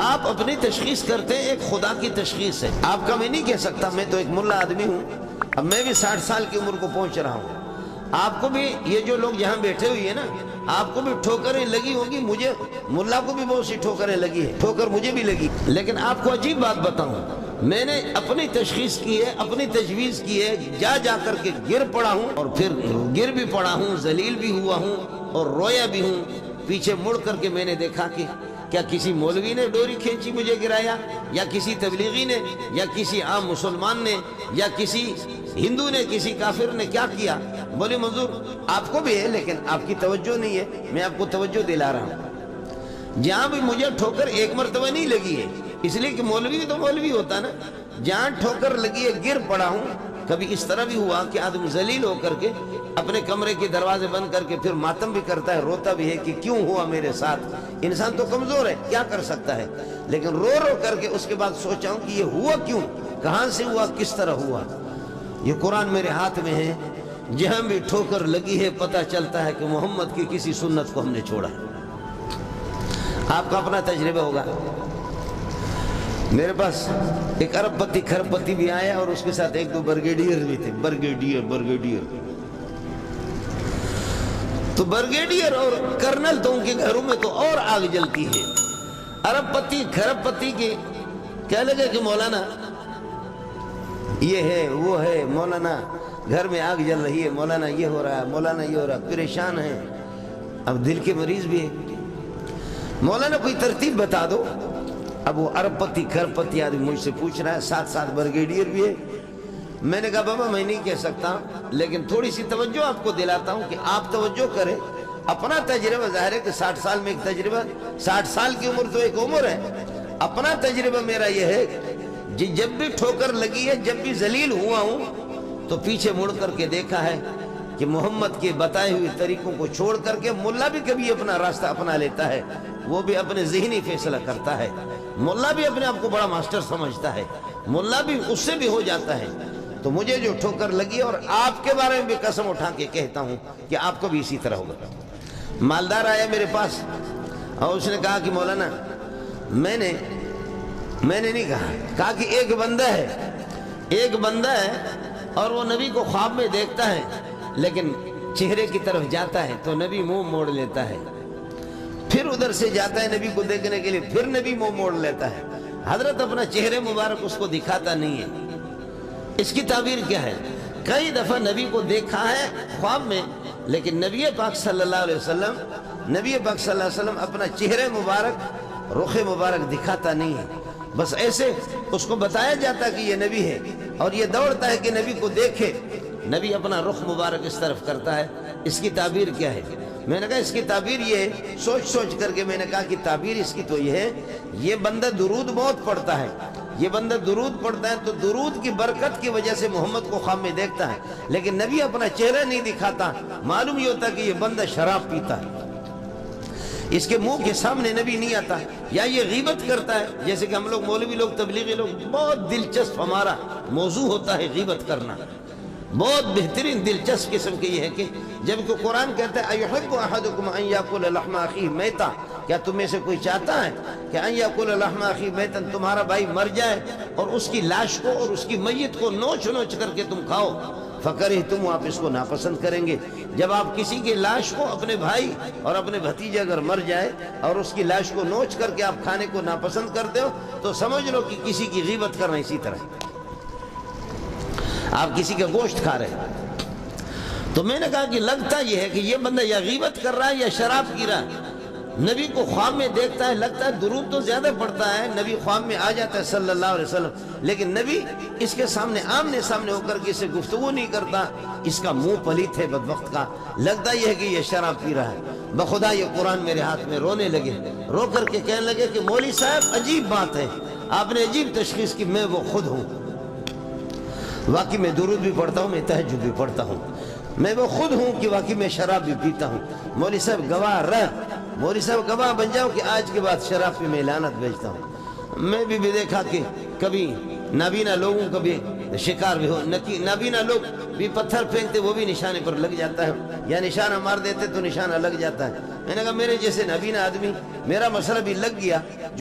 آپ اپنی تشخیص کرتے ہیں، ایک خدا کی تشخیص ہے آپ کا۔ میں نہیں کہہ سکتا، میں تو ایک ملا آدمی ہوں، اب میں بھی 60 سال کی عمر کو پہنچ رہا ہوں۔ آپ کو بھی یہ جو لوگ یہاں بیٹھے ہوئے ہیں نا، آپ کو بھی ٹھوکریں لگی ہوں گی، مجھے ملا کو بھی بہت سی ٹھوکریں لگی ہے، ٹھوکر مجھے بھی لگی، لیکن آپ کو عجیب بات بتاؤں، میں نے اپنی تشخیص کی ہے، اپنی تجویز کی ہے، جا کر کے گر پڑا ہوں، اور پھر گر بھی پڑا ہوں، ذلیل بھی ہوا ہوں اور رویا بھی ہوں۔ پیچھے مڑ کر کے میں نے دیکھا کہ کیا کسی مولوی نے ڈوری کھینچی مجھے گرایا، یا کسی تبلیغی نے، یا کسی عام مسلمان نے، یا کسی ہندو نے، کسی کافر نے کیا کیا؟ بولے منظور آپ کو بھی ہے لیکن آپ کی توجہ نہیں ہے، میں آپ کو توجہ دلا رہا ہوں۔ جہاں بھی مجھے ٹھوکر ایک مرتبہ نہیں لگی ہے، اس لیے کہ مولوی تو مولوی ہوتا نا، جہاں ٹھوکر لگی ہے گر پڑا ہوں۔ کبھی اس طرح بھی ہوا کہ آدمی ذلیل ہو کر کے اپنے کمرے کے دروازے بند کر کے پھر ماتم بھی کرتا ہے، روتا بھی ہے کہ کیوں ہوا میرے ساتھ۔ انسان تو کمزور ہے، کیا کر سکتا ہے، لیکن رو کر کے اس کے بعد سوچا ہوں کہ یہ ہوا کیوں، کہاں سے ہوا، کس طرح ہوا۔ یہ قرآن میرے ہاتھ میں ہے، جہاں بھی ٹھوکر لگی ہے پتہ چلتا ہے کہ محمد کی کسی سنت کو ہم نے چھوڑا۔ آپ کا اپنا تجربہ ہوگا۔ میرے پاس ایک ارب پتی کھرب پتی بھی آیا اور اس کے ساتھ ایک دو برگیڈیئر بھی تھے، برگیڈیئر تو برگیڈیئر اور کرنل تو ان کے گھروں میں تو اور آگ جلتی ہے۔ ارب پتی کھرب پتی کے کہنے لگے کہ مولانا یہ ہے وہ ہے، مولانا گھر میں آگ جل رہی ہے، مولانا یہ ہو رہا ہے، مولانا یہ ہو رہا ہے، پریشان ہے، اب دل کے مریض بھی ہے، مولانا کوئی ترتیب بتا دو۔ اب وہ ارب پتی کھرب پتی آدمی مجھ سے پوچھ رہا ہے، ساتھ برگیڈیئر بھی ہے۔ میں نے کہا بابا میں نہیں کہہ سکتا، لیکن تھوڑی سی توجہ آپ کو دلاتا ہوں کہ آپ توجہ کریں۔ اپنا تجربہ ظاہر ہے کہ 60 سال میں ایک تجربہ، 60 سال کی عمر تو ایک عمر ہے۔ اپنا تجربہ میرا یہ ہے جب بھی ٹھوکر لگی ہے، جب بھی ذلیل ہوا ہوں تو پیچھے مڑ کر کے دیکھا ہے کہ محمد کے بتائے ہوئے طریقوں کو چھوڑ کر کے ملا بھی کبھی اپنا راستہ اپنا لیتا ہے، وہ بھی اپنے ذہنی فیصلہ کرتا ہے۔ ملا بھی اپنے آپ کو بڑا ماسٹر سمجھتا ہے، ملا بھی اس سے بھی ہو جاتا ہے۔ تو مجھے جو ٹھوکر لگی اور آپ کے بارے میں بھی قسم اٹھا کے کہتا ہوں کہ آپ کو بھی اسی طرح ہوگا۔ مالدار آیا میرے پاس اور اس نے کہا کہ مولانا میں نے نہیں کہا کہ ایک بندہ ہے اور وہ نبی کو خواب میں دیکھتا ہے لیکن چہرے کی طرف جاتا ہے تو نبی منہ موڑ لیتا ہے، پھر ادھر سے جاتا ہے نبی کو دیکھنے کے لیے، پھر نبی منہ موڑ لیتا ہے، حضرت اپنا چہرے مبارک اس کو دکھاتا نہیں ہے۔ اس کی تعبیر کیا ہے؟ کئی دفعہ نبی کو دیکھا ہے خواب میں، لیکن نبی پاک صلی اللہ علیہ وسلم اپنا چہرے مبارک، رخ مبارک دکھاتا نہیں ہے، بس ایسے اس کو بتایا جاتا کہ یہ نبی ہے اور یہ دوڑتا ہے کہ نبی کو دیکھے، نبی اپنا رخ مبارک اس طرف کرتا ہے۔ اس کی تعبیر کیا ہے؟ میں نے کہا اس کی تعبیر یہ ہے، سوچ کر کے میں نے کہا کہ تعبیر اس کی تو یہ ہے، یہ بندہ درود بہت پڑھتا ہے، یہ بندہ درود پڑھتا ہے تو درود کی برکت کی وجہ سے محمد کو خواب میں دیکھتا ہے، لیکن نبی اپنا چہرہ نہیں دکھاتا، معلوم یہ ہوتا کہ یہ بندہ شراب پیتا ہے، اس کے منہ کے سامنے نبی نہیں آتا، یا یہ غیبت کرتا ہے، جیسے کہ ہم لوگ مولوی لوگ تبلیغی لوگ بہت دلچسپ ہمارا موضوع ہوتا ہے غیبت کرنا، بہت بہترین دلچسپ قسم کی یہ ہے کہ جبکہ قرآن کہتا ہے اَيُحِبُّ أَحَدُكُمْ أَن يَأْكُلَ لَحْمَ أَخِيهِ مَيْتًا، کیا تم میں سے کوئی چاہتا ہے کہ أَن يَأْكُلَ لَحْمَ أَخِيهِ مَيْتًا، تمہارا بھائی مر جائے اور اس کی لاش کو اور اس کی میت کو نوچ کر کے تم کھاؤ؟ فَكَرِهْتُمْ، آپ اس کو ناپسند کریں گے۔ جب آپ کسی کی لاش کو، اپنے بھائی اور اپنے بھتیجے اگر مر جائے اور اس کی لاش کو نوچ کر کے آپ کھانے کو ناپسند کرتے ہو تو سمجھ لو کہ کسی کی غیبت کرنا اسی طرح، آپ کسی کا گوشت کھا رہے ہیں۔ تو میں نے کہا کہ لگتا یہ ہے کہ یہ بندہ یا غیبت کر رہا ہے یا شراب پی رہا ہے۔ نبی کو خواب میں دیکھتا ہے، لگتا ہے درود تو زیادہ پڑھتا ہے، نبی خواب میں آ جاتا ہے صلی اللہ علیہ وسلم، لیکن نبی اس کے سامنے آمنے سامنے ہو کر کے اسے گفتگو نہیں کرتا، اس کا منہ پلیت ہے بدبخت کا، لگتا یہ ہے کہ یہ شراب پی رہا ہے۔ بخدا یہ قرآن میرے ہاتھ میں، رونے لگے، رو کر کے کہنے لگے کہ مولوی صاحب عجیب بات ہے، آپ نے عجیب تشخیص کی، میں وہ خود ہوں، واقعی میں درود بھی پڑھتا ہوں، میں تہجد بھی پڑھتا ہوں، میں وہ خود ہوں کہ واقعی میں شراب بھی پیتا ہوں۔ مولوی صاحب گواہ رہ، مولوی صاحب گواہ بن جاؤ کہ آج کے بعد شراب پہ میں لعنت بھیجتا ہوں۔ میں بھی دیکھا کہ کبھی نابینا لوگوں کا بھی شکار بھی ہو، نابینا لوگ بھی پتھر پھینکتے وہ بھی نشانے پر لگ جاتا ہے، یا نشانہ مار دیتے تو نشانہ لگ جاتا ہے۔ میں نے کہا میرے جیسے نابینا آدمی، میرا مسئلہ بھی لگ گیا۔